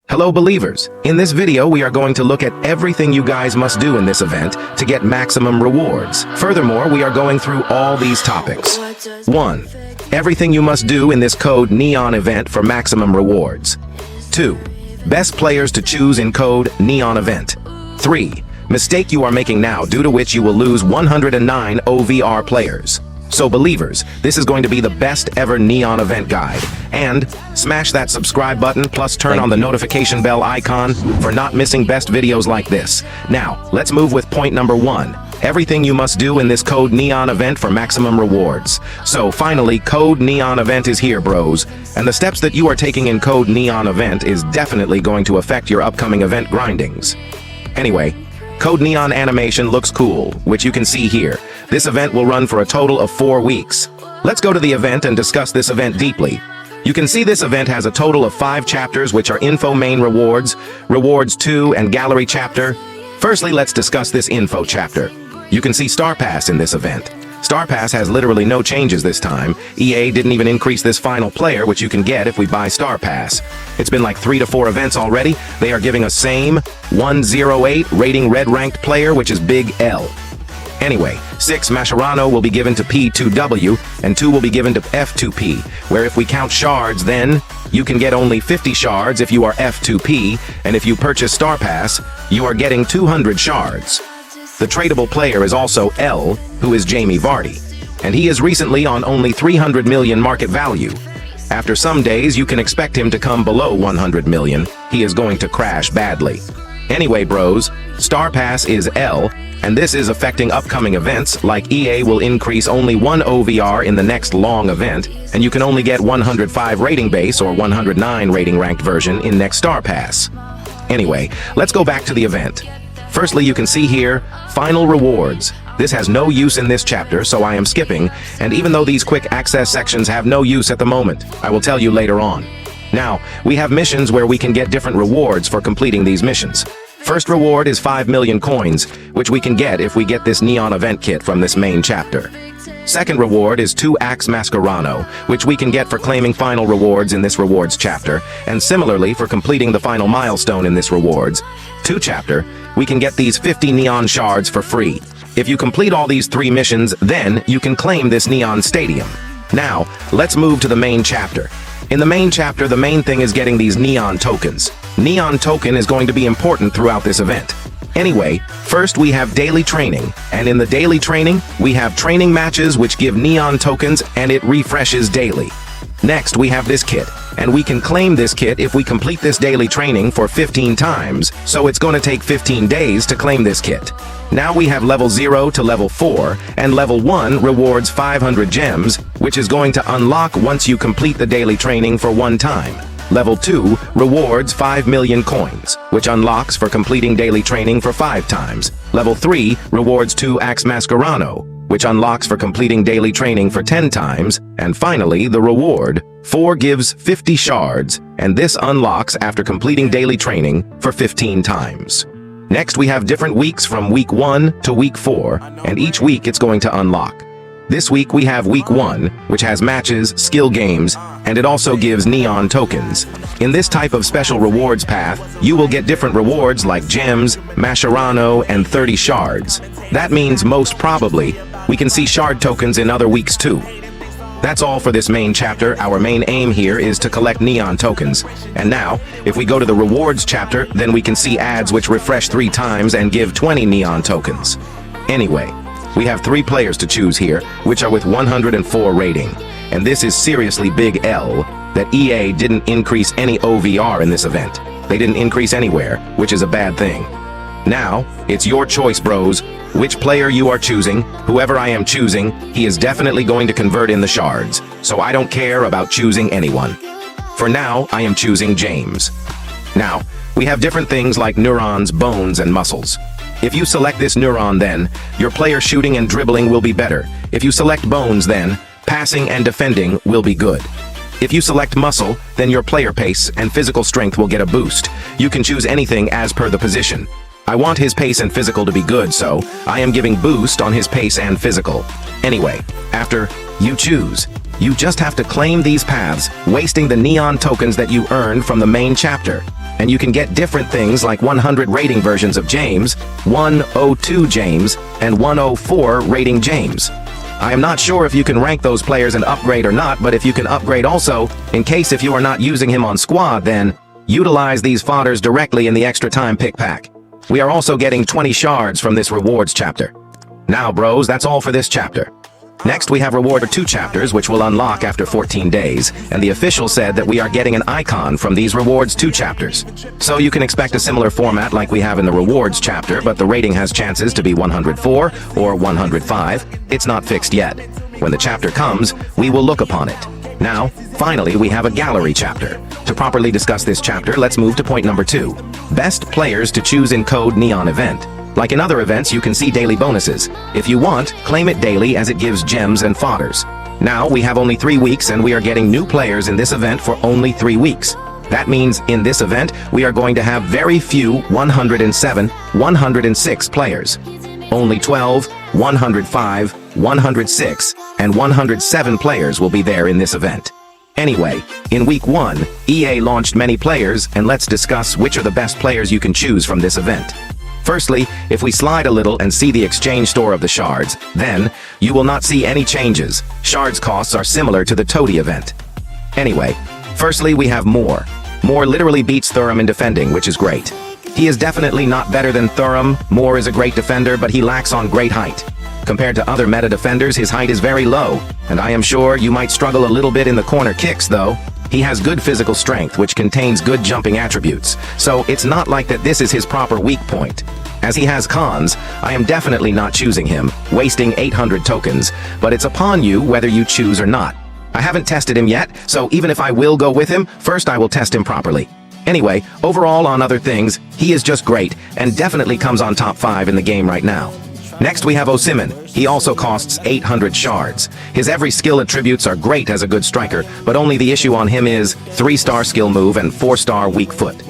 Hello believers, in this video we are going to look at everything you guys must do in this event to get maximum rewards. Furthermore, we are going through all these topics. 1. Everything you must do in this code Neon event for maximum rewards. 2. Best players to choose in code Neon event. 3. Mistake you are making now due to which you will lose 109 OVR players. So believers, this is going to be the best ever Neon event guide. And smash that subscribe button plus turn on the notification bell icon for not missing best videos like this. Now, let's move with point number 1. Everything you must do in this code Neon event for maximum rewards. So finally, code Neon event is here, bros. And the steps that you are taking in code Neon event is definitely going to affect your upcoming event grindings. Anyway, Code Neon animation looks cool, which you can see here. This event will run for a total of 4 weeks. Let's go to the event and discuss this event deeply. You can see this event has a total of 5 chapters, which are Info Main Rewards, Rewards 2, and Gallery Chapter. Firstly, let's discuss this Info Chapter. You can see Star Pass in this event. Star Pass has literally no changes this time. EA didn't even increase this final player, which you can get if we buy Star Pass. It's been like 3 to 4 events already. They are giving us same 108 rating red ranked player, which is big L. Anyway, 6 Mascherano will be given to P2W, and 2 will be given to F2P, where if we count shards, then you can get only 50 shards if you are F2P, and if you purchase Star Pass, you are getting 200 shards. The tradable player is also L, who is Jamie Vardy, and he is recently on only 300 million market value. After some days, you can expect him to come below 100 million. He is going to crash badly. Anyway, bros, Star Pass is L, and this is affecting upcoming events, like EA will increase only 1 OVR in the next long event, and you can only get 105 rating base or 109 rating ranked version in next Star Pass. Anyway, let's go back to the event. Firstly, you can see here, Final Rewards. This has no use in this chapter, so I am skipping, and even though these quick access sections have no use at the moment, I will tell you later on. Now, we have missions where we can get different rewards for completing these missions. First reward is 5 million coins, which we can get if we get this Neon event kit from this main chapter. Second reward is 2 Axe Mascherano, which we can get for claiming final rewards in this rewards chapter, and similarly for completing the final milestone in this rewards 2 chapter, we can get these 50 Neon shards for free. If you complete all these 3 missions, then you can claim this Neon Stadium. Now, let's move to the main chapter. In the main chapter, the main thing is getting these Neon tokens. Neon token is going to be important throughout this event. Anyway, first we have daily training, and in the daily training, we have training matches which give Neon tokens and it refreshes daily. Next, we have this kit, and we can claim this kit if we complete this daily training for 15 times, so it's going to take 15 days to claim this kit. Now we have level 0 to level 4, and level 1 rewards 500 gems, which is going to unlock once you complete the daily training for 1 time. Level 2 rewards 5 million coins, which unlocks for completing daily training for 5 times. Level 3 rewards 2 Axe Mascherano, which unlocks for completing daily training for 10 times. And finally, the reward 4 gives 50 shards, and this unlocks after completing daily training for 15 times. Next, we have different weeks from week 1 to week 4, and each week it's going to unlock. This week we have week 1, which has matches, skill games, and it also gives Neon tokens. In this type of special rewards path, you will get different rewards like gems, Mascherano, and 30 shards. That means most probably, we can see shard tokens in other weeks too. That's all for this main chapter. Our main aim here is to collect Neon tokens. And now, if we go to the rewards chapter, then we can see ads which refresh 3 times and give 20 Neon tokens. Anyway, we have 3 players to choose here, which are with 104 rating. And this is seriously big L, that EA didn't increase any OVR in this event. They didn't increase anywhere, which is a bad thing. Now, it's your choice, bros. Which player you are choosing, whoever I am choosing, he is definitely going to convert in the shards. So I don't care about choosing anyone. For now, I am choosing James. Now, we have different things like neurons, bones, and muscles. If you select this neuron, then your player shooting and dribbling will be better. If you select bones, then passing and defending will be good. If you select muscle, then your player pace and physical strength will get a boost. You can choose anything as per the position. I want his pace and physical to be good, so I am giving boost on his pace and physical. Anyway, after you choose, you just have to claim these paths, wasting the Neon tokens that you earned from the main chapter. and you can get different things like 100 rating versions of James, 102 James, and 104 rating James. I am not sure if you can rank those players and upgrade or not, but if you can upgrade also, in case if you are not using him on squad, then utilize these fodders directly in the extra time pick pack. We are also getting 20 shards from this rewards chapter. Now bros, that's all for this chapter. Next we have reward 2 chapters which will unlock after 14 days, and the official said that we are getting an icon from these rewards 2 chapters. So you can expect a similar format like we have in the rewards chapter, but the rating has chances to be 104 or 105. It's not fixed yet. When the chapter comes, we will look upon it. Now, finally, we have a gallery chapter. To properly discuss this chapter, let's move to point number 2. Best players to choose in Code Neon event. Like in other events, you can see daily bonuses. If you want, claim it daily as it gives gems and fodders. Now, we have only 3 weeks and we are getting new players in this event for only 3 weeks. That means in this event, we are going to have very few 107, 106 players. Only 12, 105, 106, and 107 players will be there in this event. Anyway, in week 1, EA launched many players, and let's discuss which are the best players you can choose from this event. Firstly, if we slide a little and see the exchange store of the shards, then you will not see any changes. Shards costs are similar to the Toady event. Anyway, firstly we have Moore. Moore literally beats Thurum in defending, which is great. He is definitely not better than Thurum. Moore is a great defender, but he lacks on great height. Compared to other meta defenders, his height is very low, and I am sure you might struggle a little bit in the corner kicks though. He has good physical strength, which contains good jumping attributes, so it's not like that this is his proper weak point. As he has cons, I am definitely not choosing him, wasting 800 tokens, but it's upon you whether you choose or not. I haven't tested him yet, so even if I will go with him, first I will test him properly. Anyway, overall on other things, he is just great, and definitely comes on top 5 in the game right now. Next we have Osimhen. He also costs 800 shards. His every skill attributes are great as a good striker, but only the issue on him is 3-star skill move and 4-star weak foot.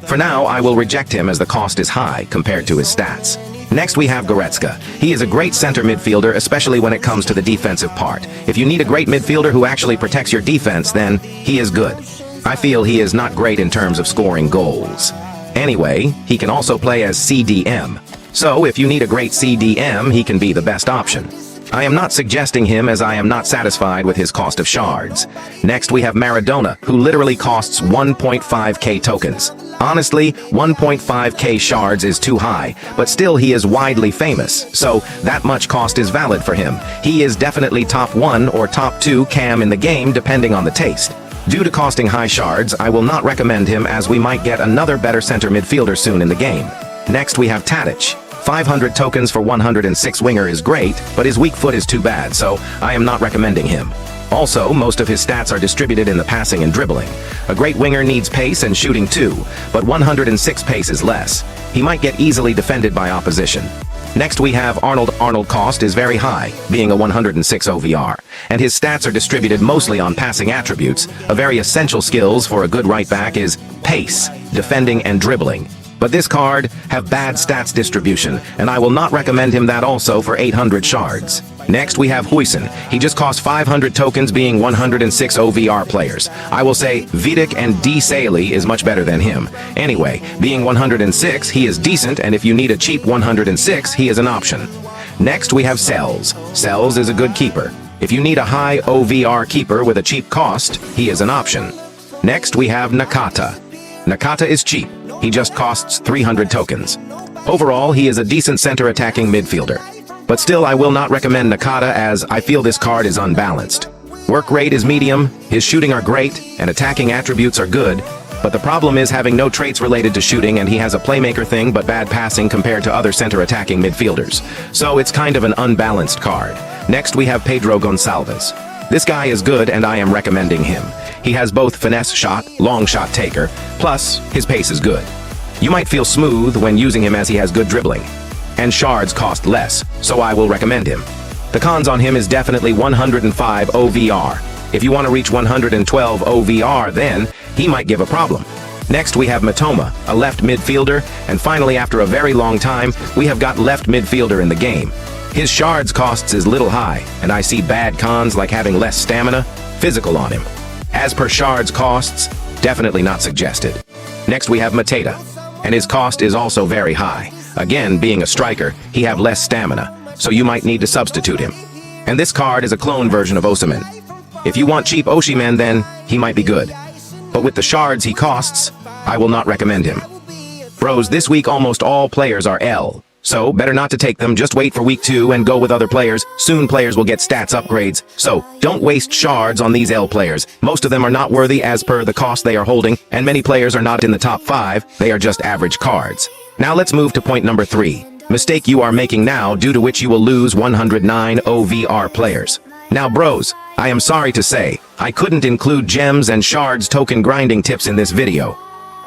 For now, I will reject him as the cost is high compared to his stats. Next we have Goretzka. He is a great center midfielder, especially when it comes to the defensive part. If you need a great midfielder who actually protects your defense, then he is good. I feel he is not great in terms of scoring goals. Anyway, he can also play as CDM. So if you need a great CDM, he can be the best option. I am not suggesting him as I am not satisfied with his cost of shards. Next we have Maradona, who literally costs 1.5k tokens. Honestly, 1.5k shards is too high, but still he is widely famous, so that much cost is valid for him. He is definitely top 1 or top 2 cam in the game depending on the taste. Due to costing high shards, I will not recommend him as we might get another better center midfielder soon in the game. Next we have Tadic. 500 tokens for 106 winger is great, but his weak foot is too bad, so I am not recommending him. Also, most of his stats are distributed in the passing and dribbling. A great winger needs pace and shooting too, but 106 pace is less. He might get easily defended by opposition. Next we have Arnold. Arnold cost is very high, being a 106 OVR, and his stats are distributed mostly on passing attributes. A very essential skills for a good right back is pace, defending and dribbling. But this card have bad stats distribution, and I will not recommend him that also for 800 shards. Next we have Huijsen. He just costs 500 tokens being 106 OVR players. I will say Vidic and D. Saley is much better than him. Anyway, being 106, he is decent, and if you need a cheap 106, he is an option. Next we have Cells. Cells is a good keeper. If you need a high OVR keeper with a cheap cost, he is an option. Next we have Nakata. Nakata is cheap. He just costs 300 tokens. Overall, he is a decent center attacking midfielder. But still, I will not recommend Nakata as I feel this card is unbalanced. Work rate is medium, his shooting are great, and attacking attributes are good, but the problem is having no traits related to shooting, and he has a playmaker thing but bad passing compared to other center attacking midfielders. So it's kind of an unbalanced card. Next we have Pedro Gonçalves. This guy is good and I am recommending him. He has both finesse shot, long shot taker, plus his pace is good. You might feel smooth when using him as he has good dribbling. And shards cost less, so I will recommend him. The cons on him is definitely 105 OVR. If you want to reach 112 OVR, then he might give a problem. Next we have Matoma, a left midfielder, and finally after a very long time, we have got left midfielder in the game. His shards costs is little high, and I see bad cons like having less stamina, physical on him. As per shards costs, definitely not suggested. Next we have Mateta, and his cost is also very high. Again, being a striker, he have less stamina, so you might need to substitute him. And this card is a clone version of Osimhen. If you want cheap Osimhen, then he might be good. But with the shards he costs, I will not recommend him. Bros, this week almost all players are L. So, better not to take them, just wait for week 2 and go with other players. Soon players will get stats upgrades. So, don't waste shards on these L players. Most of them are not worthy as per the cost they are holding, and many players are not in the top 5, they are just average cards. Now let's move to point number 3. Mistake you are making now, due to which you will lose 109 OVR players. Now bros, I am sorry to say, I couldn't include gems and shards token grinding tips in this video.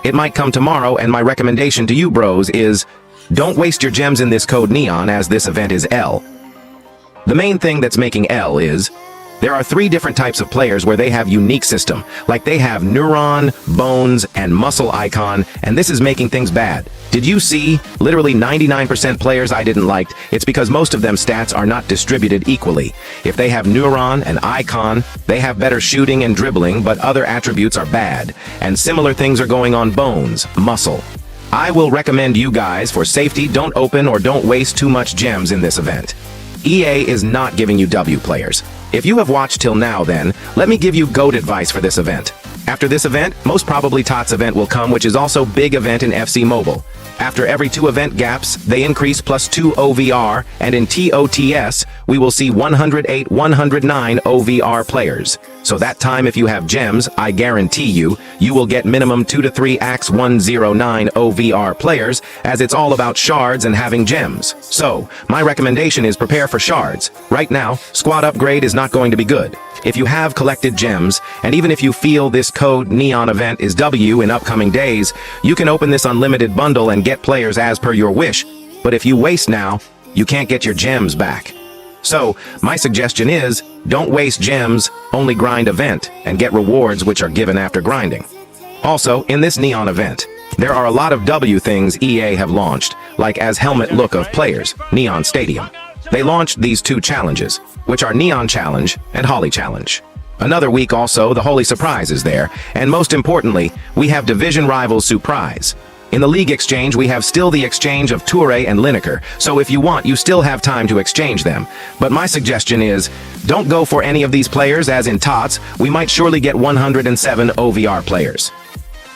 It might come tomorrow, and my recommendation to you bros is, don't waste your gems in this code Neon, as this event is L. The main thing that's making L is, there are 3 different types of players where they have unique system, like they have Neuron, Bones, and Muscle Icon, and this is making things bad. Did you see? Literally 99% players I didn't like. It's because most of them stats are not distributed equally. If they have Neuron and Icon, they have better shooting and dribbling, but other attributes are bad. And similar things are going on Bones, Muscle. I will recommend you guys, for safety, don't open or don't waste too much gems in this event. EA is not giving you W players. If you have watched till now, then, let me give you GOAT advice for this event. After this event, most probably TOTS event will come, which is also big event in FC Mobile. After every 2 event gaps, they increase +2 OVR, and in TOTS, we will see 108, 109 OVR players. So that time if you have gems, I guarantee you will get minimum 2 to 3 AX 109 OVR players, as it's all about shards and having gems. So, my recommendation is prepare for shards. Right now, squad upgrade is not going to be good. If you have collected gems, and even if you feel this code Neon event is W in upcoming days, you can open this unlimited bundle and get players as per your wish. But if you waste now, you can't get your gems back. So, my suggestion is, don't waste gems, only grind event, and get rewards which are given after grinding. Also, in this Neon event, there are a lot of W things EA have launched, like as helmet look of players, Neon Stadium. They launched these 2 challenges, which are Neon Challenge and Holly Challenge. Another week also, the Holy Surprise is there, and most importantly, we have Division Rivals Surprise. In the League Exchange, we have still the exchange of Toure and Lineker, so if you want, you still have time to exchange them. But my suggestion is, don't go for any of these players, as in TOTS, we might surely get 107 OVR players.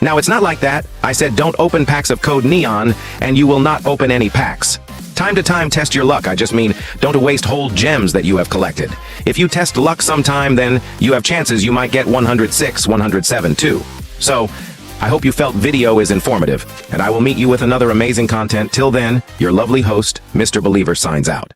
Now, it's not like that. I said don't open packs of code Neon, and you will not open any packs. Time to time test your luck. I just mean, don't waste whole gems that you have collected. If you test luck sometime, then you have chances you might get 106, 107 too. So, I hope you felt video is informative, and I will meet you with another amazing content. Till then, your lovely host, Mr. Believer, signs out.